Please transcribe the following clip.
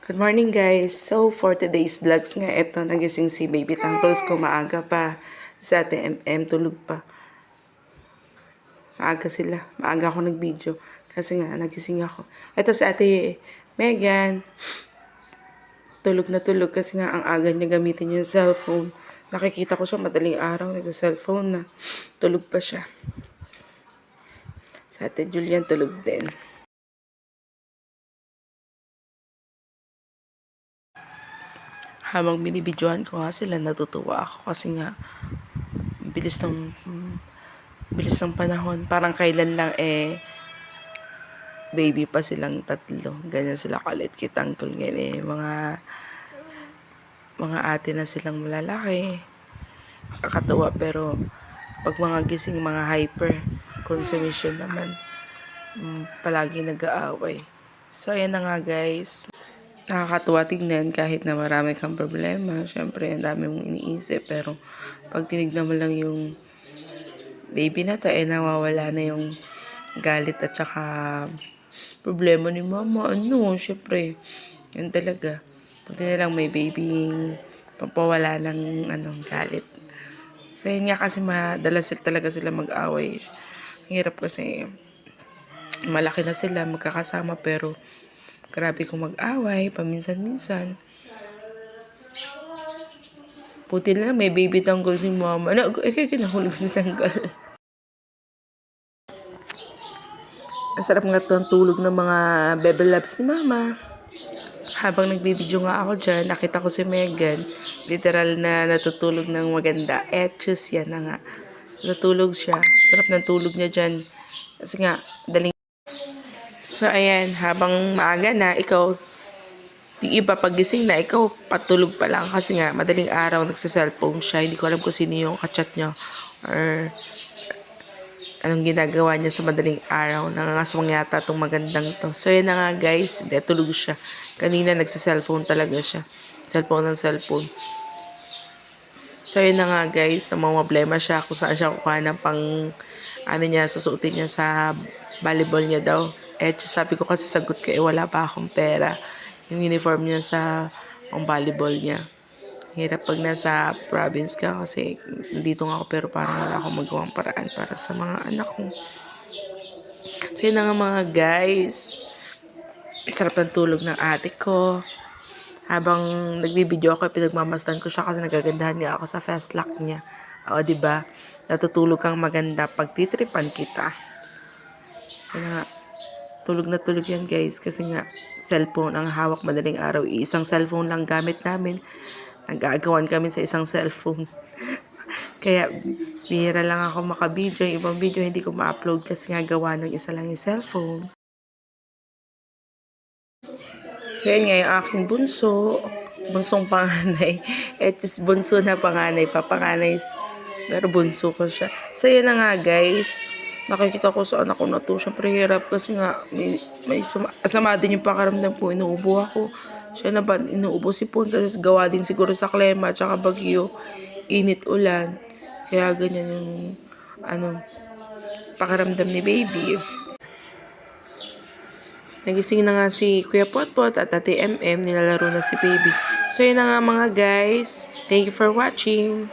Good morning guys. So for today's vlogs nga, eto nagising si baby tangkles ko maaga pa. Sa ate MM tulog pa. Maaga sila. Maaga ako nag-video. Kasi nga nagising ako. Eto sa ate Megan. Tulog na tulog kasi nga ang aga niya gamitin yung cellphone. Nakikita ko siya madaling araw nag-cellphone na. Tulog pa siya. Sa ate Julian tulog din. Habang binibidyohan ko nga sila, natutuwa ako kasi nga bilis ng panahon. Parang kailan lang baby pa silang tatlo. Ganyan sila kalit kitangkol ngayon mga ate na silang malalaki. Kakatuwa pero pag mga gising, mga hyper consumption naman, palagi nag-aaway. So ayan na nga guys. Nakakatuwa tignan kahit na marami kang problema. Syempre, ang dami mong iniisip. Pero, pag tinignan mo lang yung baby na to, nawawala na yung galit at saka problema ni mama. Syempre, yun talaga. Pag na lang may baby, papawala ng galit. So, yun nga kasi madalas talaga sila mag-away. Hirap kasi malaki na sila magkakasama pero grabe kong mag-away, paminsan-minsan. Puti na may baby tanggol si mama. Kinahulog si tanggol. Ang sarap nga itong tulog ng mga bebe loves ni mama. Habang nagbibideo nga ako dyan, nakita ko si Megan. Literal na natutulog ng maganda. Etchus yan na nga. Natulog siya. Sarap ng tulog niya dyan. Kasi nga, daling. So, ayan. Habang maaga na, ikaw, yung iba pagising na, ikaw patulog pa lang kasi nga madaling araw nagsa-cellphone siya. Hindi ko alam kung sino yung kachat niya or anong ginagawa niya sa madaling araw. Nangangaswang yata itong magandang to. So yun na nga guys, hindi, tulog siya. Kanina nagsa-cellphone talaga siya. Cellphone ng cellphone. So yun na nga guys, na mga problema siya kung saan siya kukuha ng susuotin niya sa volleyball niya daw. Sabi ko kasi sagot ko, wala pa akong pera. Yung uniform niya sa volleyball niya. Hirap pag nasa province ka kasi dito nga ako pero parang wala akong magawang paraan para sa mga anak ko. So yun na nga mga guys. Sarap ng tulog ng ate ko. Habang nagbibideo ako, pinagmamasdan ko siya kasi nagagandahan niya ako sa fast lock niya. O, diba? Natutulog kang maganda pag titripan kita. Kaya tulog na tulog yan guys kasi nga cellphone ang hawak madaling araw. Isang cellphone lang gamit namin. Nag-aagawan kami sa isang cellphone. Kaya bihira lang ako makabideo. Yung ibang video hindi ko ma-upload kasi nga gawa ng isa lang yung cellphone. Kaya nga yung aking bunsong panganay. Bunso na panganay, papanganay. Pero bunso ko siya. So yun na nga guys. Nakikita ko sa anak ko na to. Siyempre hirap kasi nga may sama din yung pakaramdam ko. Inuubo ako. Siya na ba inuubo si Pon kasi gawa din siguro sa klema at saka bagyo. Init ulan. Kaya ganyan yung pakaramdam ni baby. Nagising na nga si Kuya Potpot at Ate MM. Nilalaro na si baby. So yun na nga mga guys. Thank you for watching.